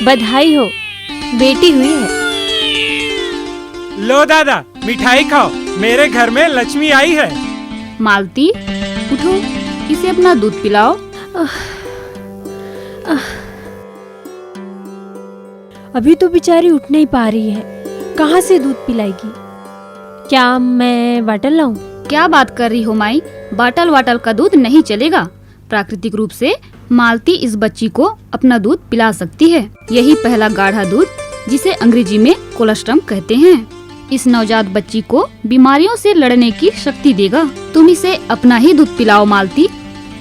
बधाई हो, बेटी हुई है। लो दादा, मिठाई खाओ, मेरे घर में लक्ष्मी आई है। मालती, उठो, इसे अपना दूध पिलाओ। अभी तो बेचारी उठ नहीं पा रही है, कहाँ से दूध पिलाएगी? क्या मैं बाटल लाऊं? क्या बात कर रही हो माई? बाटल वाटल का दूध नहीं चलेगा। प्राकृतिक रूप से मालती इस बच्ची को अपना दूध पिला सकती है। यही पहला गाढ़ा दूध, जिसे अंग्रेजी में कोलोस्ट्रम कहते हैं, इस नवजात बच्ची को बीमारियों से लड़ने की शक्ति देगा। तुम इसे अपना ही दूध पिलाओ मालती।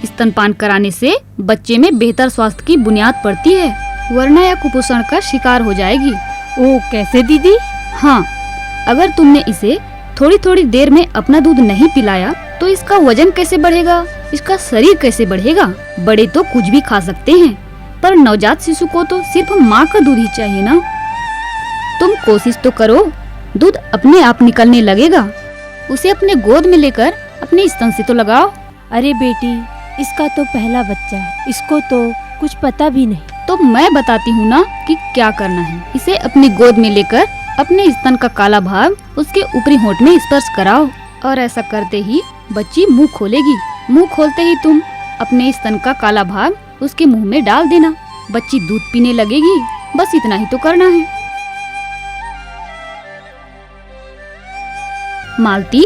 स्तनपान कराने से बच्चे में बेहतर स्वास्थ्य की बुनियाद पड़ती है, वरना यह कुपोषण का शिकार हो जाएगी। ओ, कैसे दीदी? हाँ, अगर तुमने इसे थोड़ी थोड़ी देर में अपना दूध नहीं पिलाया तो इसका वजन कैसे बढ़ेगा, इसका शरीर कैसे बढ़ेगा? बड़े तो कुछ भी खा सकते हैं, पर नवजात शिशु को तो सिर्फ माँ का दूध ही चाहिए ना। तुम कोशिश तो करो, दूध अपने आप निकलने लगेगा। उसे अपने गोद में लेकर अपने स्तन से तो लगाओ। अरे बेटी, इसका तो पहला बच्चा है, इसको तो कुछ पता भी नहीं। तो मैं बताती हूँ ना कि क्या करना है। इसे अपनी गोद में लेकर अपने स्तन का काला भाग उसके ऊपरी होंठ में स्पर्श कराओ, और ऐसा करते ही बच्ची मुंह खोलेगी। मुंह खोलते ही तुम अपने स्तन का काला भाग उसके मुंह में डाल देना। बच्ची दूध पीने लगेगी। बस इतना ही तो करना है। मालती,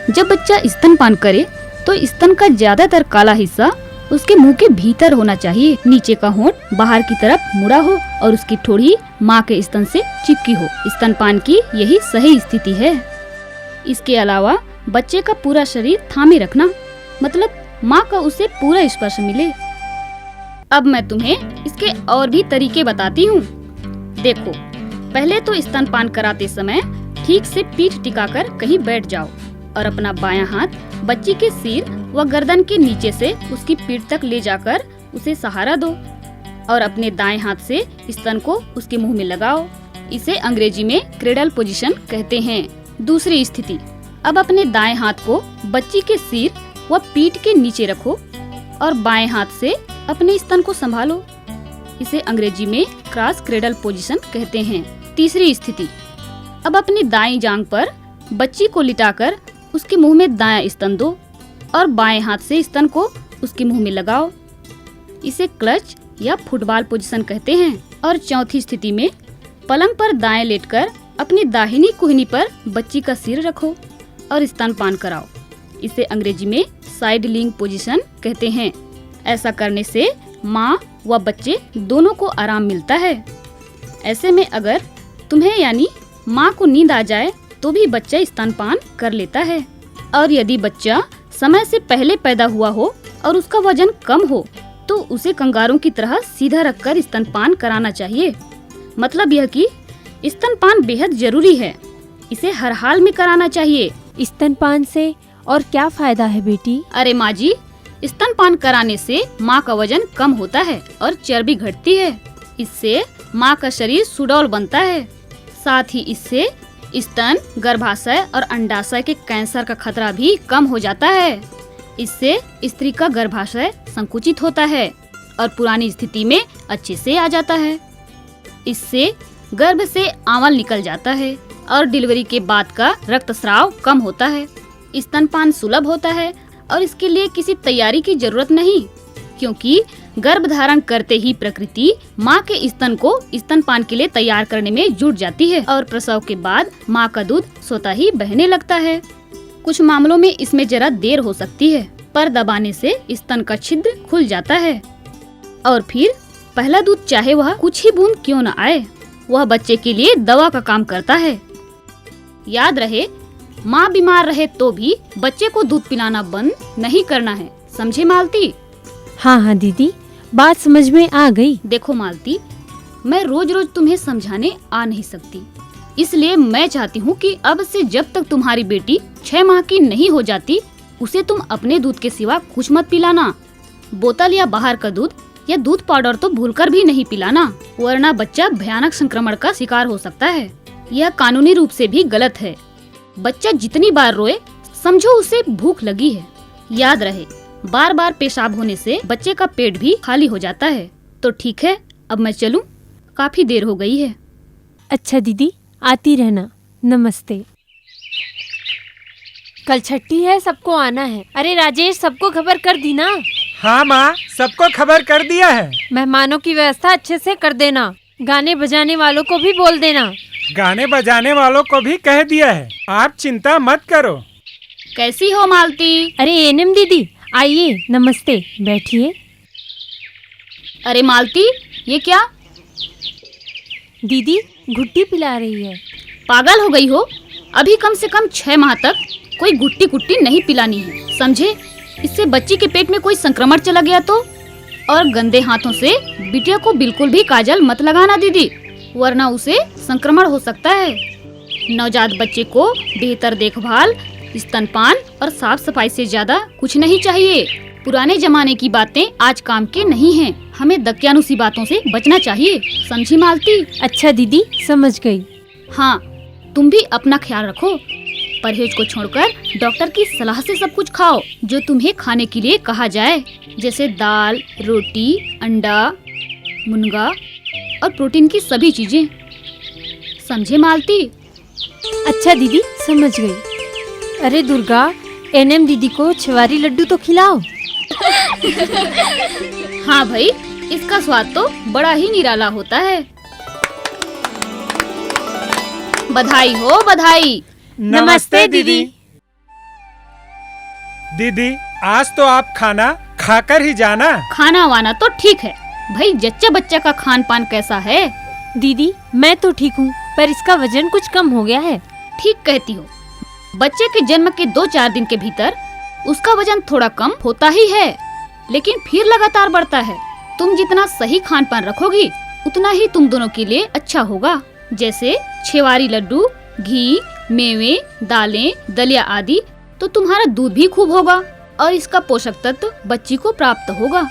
जब बच्चा स्तनपान करे तो स्तन का ज्यादातर काला हिस्सा उसके मुंह के भीतर होना चाहिए। नीचे का होंठ बाहर की तरफ मुड़ा हो और उसकी ठोड़ी माँ के स्तन से चिपकी हो। स्तनपान की यही सही स्थिति है। इसके अलावा बच्चे का पूरा शरीर थामे रखना, मतलब माँ का उसे पूरा स्पर्श मिले। अब मैं तुम्हें इसके और भी तरीके बताती हूँ। देखो, पहले तो स्तनपान कराते समय ठीक से पीठ टिकाकर कहीं बैठ जाओ और अपना बायां हाथ बच्ची के सिर व गर्दन के नीचे से उसकी पीठ तक ले जाकर उसे सहारा दो, और अपने दाएं हाथ से स्तन को उसके मुंह में लगाओ। इसे अंग्रेजी में क्रेडल पोजीशन कहते हैं। दूसरी स्थिति, अब अपने दाएं हाथ को बच्ची के सिर व पीठ के नीचे रखो और बाएं हाथ से अपने स्तन को संभालो। इसे अंग्रेजी में क्रॉस क्रेडल पोजीशन कहते हैं। तीसरी स्थिति, अब अपनी दाईं जांघ पर बच्ची को लिटाकर उसके मुंह में दायां स्तन दो और बाएं हाथ से स्तन को उसके मुंह में लगाओ। इसे क्लच या फुटबॉल पोजीशन कहते हैं। और चौथी स्थिति में पलंग पर दाएं लेटकर अपनी दाहिनी कुहनी पर बच्ची का सिर रखो और स्तनपान कराओ। इसे अंग्रेजी में साइडलिंग पोजीशन कहते हैं। ऐसा करने से माँ व बच्चे दोनों को आराम मिलता है। ऐसे में अगर तुम्हें यानी माँ को नींद आ जाए तो भी बच्चा स्तनपान कर लेता है। और यदि बच्चा समय से पहले पैदा हुआ हो और उसका वजन कम हो तो उसे कंगारों की तरह सीधा रखकर स्तनपान कराना चाहिए। मतलब यह कि स्तनपान बेहद जरूरी है, इसे हर हाल में कराना चाहिए। स्तनपान से और क्या फायदा है बेटी? अरे माँ जी, स्तनपान कराने से माँ का वजन कम होता है और चर्बी घटती है। इससे माँ का शरीर सुडौल बनता है। साथ ही इससे स्तन, गर्भाशय और अंडाशय के कैंसर का खतरा भी कम हो जाता है। इससे स्त्री का गर्भाशय संकुचित होता है और पुरानी स्थिति में अच्छे से आ जाता है। इससे गर्भ से आंवल निकल जाता है और डिलीवरी के बाद का रक्तस्राव कम होता है। स्तनपान सुलभ होता है और इसके लिए किसी तैयारी की जरूरत नहीं, क्योंकि गर्भ धारण करते ही प्रकृति माँ के स्तन को स्तनपान के लिए तैयार करने में जुट जाती है और प्रसव के बाद माँ का दूध स्वतः ही बहने लगता है। कुछ मामलों में इसमें जरा देर हो सकती है, पर दबाने से स्तन का छिद्र खुल जाता है और फिर पहला दूध चाहे वह कुछ ही बूंद क्यों न आए, वह बच्चे के लिए दवा का काम करता है। याद रहे, माँ बीमार रहे तो भी बच्चे को दूध पिलाना बंद नहीं करना है, समझे मालती? हाँ हाँ दीदी, बात समझ में आ गई। देखो मालती, मैं रोज रोज तुम्हें समझाने आ नहीं सकती, इसलिए मैं चाहती हूँ कि अब से जब तक तुम्हारी बेटी 6 माह की नहीं हो जाती उसे तुम अपने दूध के सिवा कुछ मत पिलाना। बोतल या बाहर का दूध या दूध पाउडर तो भूलकर भी नहीं पिलाना, वरना बच्चा भयानक संक्रमण का शिकार हो सकता है। यह कानूनी रूप से भी गलत है। बच्चा जितनी बार रोए समझो उसे भूख लगी है। याद रहे, बार बार पेशाब होने से बच्चे का पेट भी खाली हो जाता है। तो ठीक है, अब मैं चलूं? काफी देर हो गई है। अच्छा दीदी, आती रहना। नमस्ते। कल छठी है, सबको आना है। अरे राजेश, सबको खबर कर दी ना? हाँ माँ, सबको खबर कर दिया है। मेहमानों की व्यवस्था अच्छे से कर देना। गाने बजाने वालों को भी बोल देना। गाने बजाने वालों को भी कह दिया है, आप चिंता मत करो। कैसी हो मालती? अरे एनएम दीदी, आइए, नमस्ते, बैठिए। अरे मालती, ये क्या? दीदी घुट्टी पिला रही है। पागल हो गई हो? अभी कम से कम 6 माह तक कोई गुट्टी कुट्टी नहीं पिलानी है, समझे? इससे बच्ची के पेट में कोई संक्रमण चला गया तो? और गंदे हाथों से बिटिया को बिल्कुल भी काजल मत लगाना दीदी, वरना उसे संक्रमण हो सकता है। नवजात बच्चे को बेहतर देखभाल, स्तनपान और साफ सफाई से ज्यादा कुछ नहीं चाहिए। पुराने जमाने की बातें आज काम के नहीं हैं। हमें दकियानुसी बातों से बचना चाहिए, समझी मालती? अच्छा दीदी, समझ गई। हाँ, तुम भी अपना ख्याल रखो। परहेज को छोड़कर डॉक्टर की सलाह से सब कुछ खाओ जो तुम्हें खाने के लिए कहा जाए, जैसे दाल, रोटी, अंडा, मुनगा और प्रोटीन की सभी चीजें, समझे मालती? अच्छा दीदी, समझ गई। अरे दुर्गा, एनएम दीदी को छवारी लड्डू तो खिलाओ। हाँ भाई, इसका स्वाद तो बड़ा ही निराला होता है। बधाई हो, बधाई। नमस्ते दीदी। दीदी, आज तो आप खाना खाकर ही जाना। खाना वाना तो ठीक है भाई, जच्चा बच्चा का खान पान कैसा है? दीदी मैं तो ठीक हूँ, पर इसका वजन कुछ कम हो गया है। ठीक कहती हो। बच्चे के जन्म के 2-4 दिन के भीतर उसका वजन थोड़ा कम होता ही है, लेकिन फिर लगातार बढ़ता है। तुम जितना सही खान पान रखोगी उतना ही तुम दोनों के लिए अच्छा होगा, जैसे छेवारी लड्डू, घी, मेवे, दालें, दलिया आदि। तो तुम्हारा दूध भी खूब होगा और इसका पोषक तत्व बच्ची को प्राप्त होगा।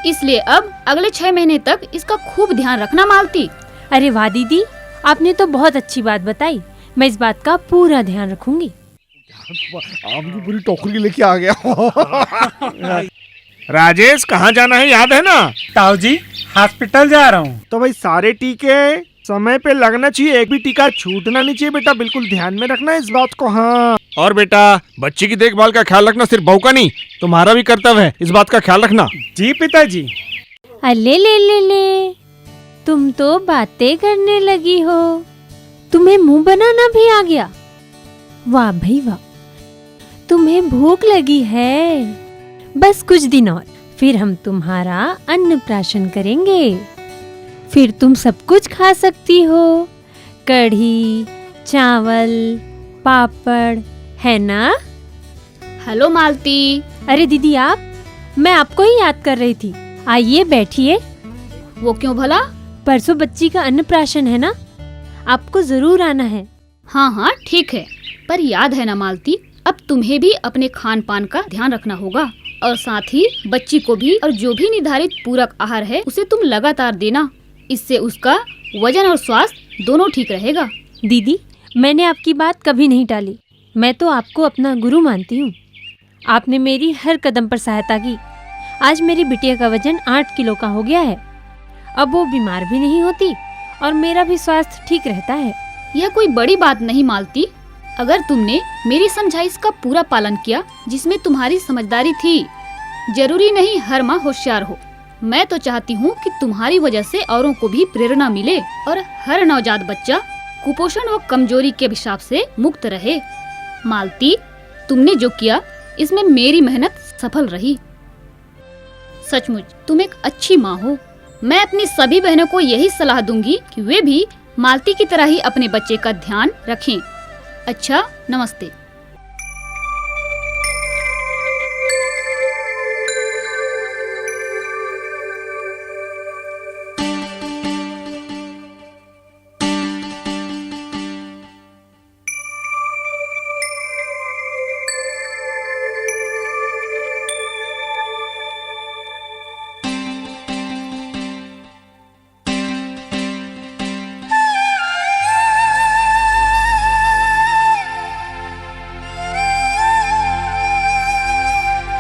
इसलिए अब अगले 6 महीने तक इसका खूब ध्यान रखना मालती। अरे वाह दीदी, आपने तो बहुत अच्छी बात बताई। मैं इस बात का पूरा ध्यान रखूंगी। आम की पूरी टोकरी लेके आ गया। राजेश, कहाँ जाना है याद है ना? ताऊ जी, हॉस्पिटल जा रहा हूँ। तो भाई सारे टीके समय पे लगना चाहिए, एक भी टीका छूटना नहीं चाहिए बेटा, बिल्कुल ध्यान में रखना है इस बात को। हाँ, और बेटा बच्ची की देखभाल का ख्याल रखना, सिर्फ बहू का नहीं, तुम्हारा भी कर्तव्य है, इस बात का ख्याल रखना। जी पिताजी। अले ले ले ले, तुम तो बातें करने लगी हो, तुम्हें मुंह बनाना भी आ गया। वाह भाई वाह, तुम्हें भूख लगी है। बस कुछ दिन और, फिर हम तुम्हारा अन्नप्राशन करेंगे। फिर तुम सब कुछ खा सकती हो, कढ़ी, चावल, पापड़, है ना? हेलो मालती। अरे दीदी आप, मैं आपको ही याद कर रही थी। आइए बैठिए। वो क्यों भला? परसों बच्ची का अन्नप्राशन है ना, आपको जरूर आना है। हाँ हाँ ठीक है, पर याद है ना मालती, अब तुम्हें भी अपने खान पान का ध्यान रखना होगा, और साथ ही बच्ची को भी, और जो भी निर्धारित पूरक आहार है उसे तुम लगातार देना। इससे उसका वजन और स्वास्थ्य दोनों ठीक रहेगा। दीदी मैंने आपकी बात कभी नहीं टाली, मैं तो आपको अपना गुरु मानती हूँ। आपने मेरी हर कदम पर सहायता की। आज मेरी बिटिया का वजन 8 किलो का हो गया है। अब वो बीमार भी नहीं होती और मेरा भी स्वास्थ्य ठीक रहता है। यह कोई बड़ी बात नहीं मालती, अगर तुमने मेरी समझाइश का पूरा पालन किया, जिसमें तुम्हारी समझदारी थी। जरूरी नहीं हर माँ होशियार हो। मैं तो चाहती हूँ कि तुम्हारी वजह से औरों को भी प्रेरणा मिले और हर नवजात बच्चा कुपोषण व कमजोरी के अभिशाप से मुक्त रहे। मालती, तुमने जो किया इसमें मेरी मेहनत सफल रही। सचमुच तुम एक अच्छी माँ हो। मैं अपनी सभी बहनों को यही सलाह दूंगी कि वे भी मालती की तरह ही अपने बच्चे का ध्यान रखें। अच्छा, नमस्ते।